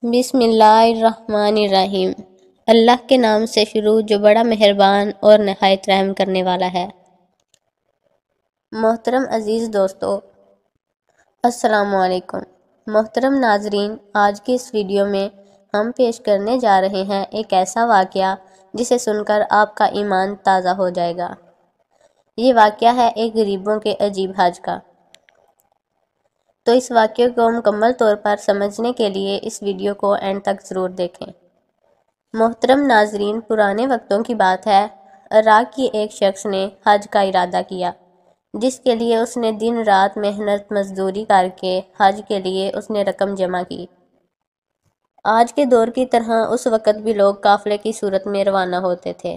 بسم اللہ الرحمن الرحیم۔ اللہ کے نام سے شروع جو بڑا مہربان اور نہایت رحم کرنے والا ہے۔ محترم عزیز دوستو، السلام علیکم۔ محترم ناظرین، آج کی اس ویڈیو میں ہم پیش کرنے جا رہے ہیں ایک ایسا واقعہ جسے سن کر آپ کا ایمان تازہ ہو جائے گا۔ یہ واقعہ ہے ایک غریبوں کے عجیب حج کا۔ تو اس واقعے کو مکمل طور پر سمجھنے کے لیے اس ویڈیو کو اینڈ تک ضرور دیکھیں۔ محترم ناظرین، پرانے وقتوں کی بات ہے، عراق کی ایک شخص نے حج کا ارادہ کیا، جس کے لیے اس نے دن رات محنت مزدوری کر کے حج کے لیے اس نے رقم جمع کی۔ آج کے دور کی طرح اس وقت بھی لوگ قافلے کی صورت میں روانہ ہوتے تھے۔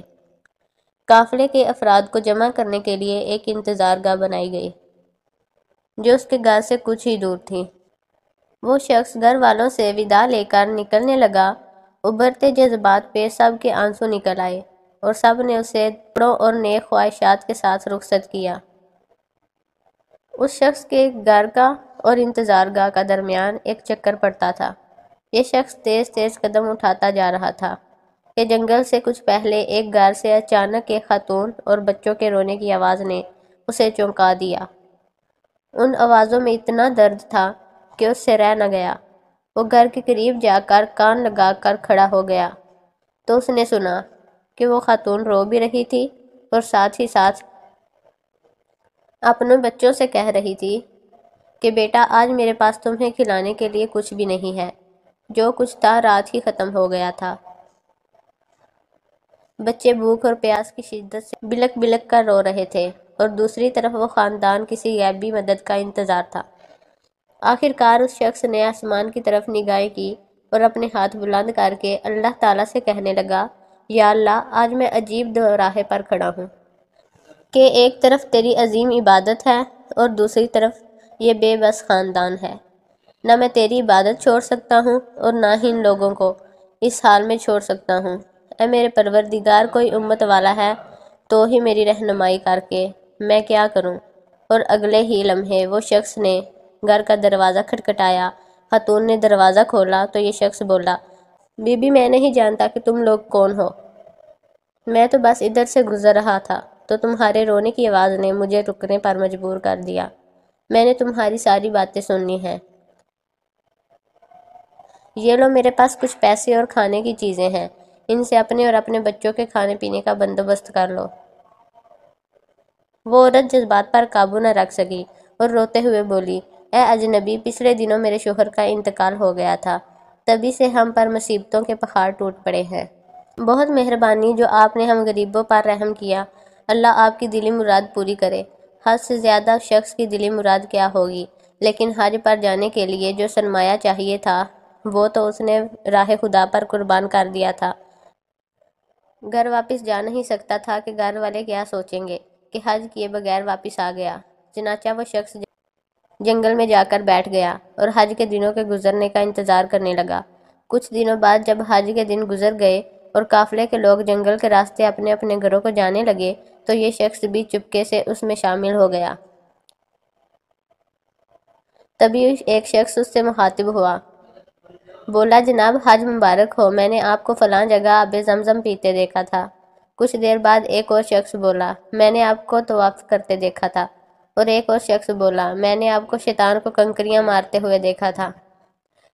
قافلے کے افراد کو جمع کرنے کے لیے ایک انتظار گاہ بنائی گئی، جو اس کے گھر سے کچھ ہی دور تھی۔ وہ شخص گھر والوں سے وداع لے کر نکلنے لگا۔ ابھرتے جذبات پہ سب کے آنسو نکل آئے اور سب نے اسے کپڑوں اور نیک خواہشات کے ساتھ رخصت کیا۔ اس شخص کے گھر کا اور انتظار گاہ کا درمیان ایک چکر پڑتا تھا۔ یہ شخص تیز تیز قدم اٹھاتا جا رہا تھا کہ جنگل سے کچھ پہلے ایک گھر سے اچانک ایک خاتون اور بچوں کے رونے کی آواز نے اسے چونکا دیا۔ ان آوازوں میں اتنا درد تھا کہ اس سے رہ نہ گیا۔ وہ گھر کے قریب جا کر کان لگا کر کھڑا ہو گیا تو اس نے سنا کہ وہ خاتون رو بھی رہی تھی اور ساتھ ہی ساتھ اپنے بچوں سے کہہ رہی تھی کہ بیٹا، آج میرے پاس تمہیں کھلانے کے لیے کچھ بھی نہیں ہے، جو کچھ تھا رات ہی ختم ہو گیا تھا۔ بچے بھوک اور پیاس کی شدت سے بلک بلک کر رو رہے تھے اور دوسری طرف وہ خاندان کسی غیبی مدد کا انتظار تھا۔ آخر کار اس شخص نے آسمان کی طرف نگاہیں کی اور اپنے ہاتھ بلند کر کے اللہ تعالیٰ سے کہنے لگا، یا اللہ، آج میں عجیب دوراہے پر کھڑا ہوں کہ ایک طرف تیری عظیم عبادت ہے اور دوسری طرف یہ بے بس خاندان ہے۔ نہ میں تیری عبادت چھوڑ سکتا ہوں اور نہ ہی ان لوگوں کو اس حال میں چھوڑ سکتا ہوں۔ اے میرے پروردگار، کوئی امت والا ہے تو ہی میری رہنمائی کر کے میں کیا کروں۔ اور اگلے ہی لمحے وہ شخص نے گھر کا دروازہ کھٹکھٹایا۔ خاتون نے دروازہ کھولا تو یہ شخص بولا، بی بی، میں نہیں جانتا کہ تم لوگ کون ہو۔ میں تو بس ادھر سے گزر رہا تھا تو تمہارے رونے کی آواز نے مجھے رکنے پر مجبور کر دیا۔ میں نے تمہاری ساری باتیں سنی ہیں۔ یہ لو، میرے پاس کچھ پیسے اور کھانے کی چیزیں ہیں، ان سے اپنے اور اپنے بچوں کے کھانے پینے کا بندوبست کر لو۔ وہ عورت جذبات پر قابو نہ رکھ سکی اور روتے ہوئے بولی، اے اجنبی، پچھلے دنوں میرے شوہر کا انتقال ہو گیا تھا، تبھی سے ہم پر مصیبتوں کے پہاڑ ٹوٹ پڑے ہیں۔ بہت مہربانی جو آپ نے ہم غریبوں پر رحم کیا۔ اللہ آپ کی دلی مراد پوری کرے۔ حد سے زیادہ شخص کی دلی مراد کیا ہوگی، لیکن حج پر جانے کے لیے جو سرمایہ چاہیے تھا وہ تو اس نے راہ خدا پر قربان کر دیا تھا۔ گھر واپس جا نہیں سکتا تھا کہ گھر والے کیا سوچیں گے کہ حج کیے بغیر واپس آ گیا۔ چنانچہ وہ شخص جنگل میں جا کر بیٹھ گیا اور حج کے دنوں کے گزرنے کا انتظار کرنے لگا۔ کچھ دنوں بعد جب حج کے دن گزر گئے اور قافلے کے لوگ جنگل کے راستے اپنے اپنے گھروں کو جانے لگے تو یہ شخص بھی چپکے سے اس میں شامل ہو گیا۔ تبھی ایک شخص اس سے مخاطب ہوا، بولا، جناب، حج مبارک ہو، میں نے آپ کو فلاں جگہ آب زمزم پیتے دیکھا تھا۔ کچھ دیر بعد ایک اور شخص بولا، میں نے آپ کو طواف کرتے دیکھا تھا۔ اور ایک اور شخص بولا، میں نے آپ کو شیطان کو کنکریاں مارتے ہوئے دیکھا تھا۔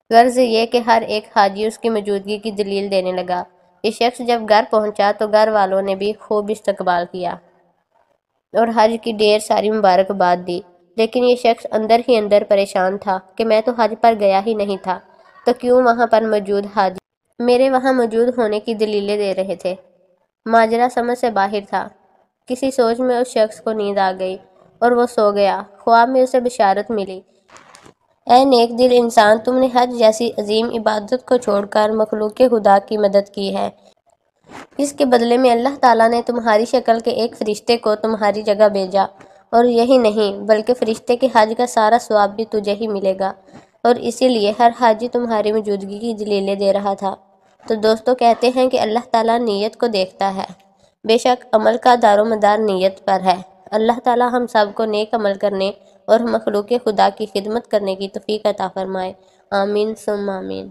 غرض یہ کہ ہر ایک حاجی اس کی موجودگی کی دلیل دینے لگا۔ یہ شخص جب گھر پہنچا تو گھر والوں نے بھی خوب استقبال کیا اور حج کی ڈھیر ساری مبارکباد دی، لیکن یہ شخص اندر ہی اندر پریشان تھا کہ میں تو حج پر گیا ہی نہیں تھا، تو کیوں وہاں پر موجود حاجی میرے وہاں موجود ہونے کی دلیلیں دے رہے تھے۔ ماجرا سمجھ سے باہر تھا۔ کسی سوچ میں اس شخص کو نیند آ گئی اور وہ سو گیا۔ خواب میں اسے بشارت ملی، اے نیک دل انسان، تم نے حج جیسی عظیم عبادت کو چھوڑ کر مخلوق خدا کی مدد کی ہے۔ اس کے بدلے میں اللہ تعالیٰ نے تمہاری شکل کے ایک فرشتے کو تمہاری جگہ بھیجا، اور یہی نہیں بلکہ فرشتے کے حج کا سارا ثواب بھی تجھے ہی ملے گا، اور اسی لیے ہر حاجی تمہاری موجودگی کی دلیلیں دے رہا تھا۔ تو دوستو، کہتے ہیں کہ اللہ تعالیٰ نیت کو دیکھتا ہے۔ بے شک عمل کا دار و مدار نیت پر ہے۔ اللہ تعالیٰ ہم سب کو نیک عمل کرنے اور مخلوق خدا کی خدمت کرنے کی توفیق عطا فرمائے۔ آمین ثم آمین۔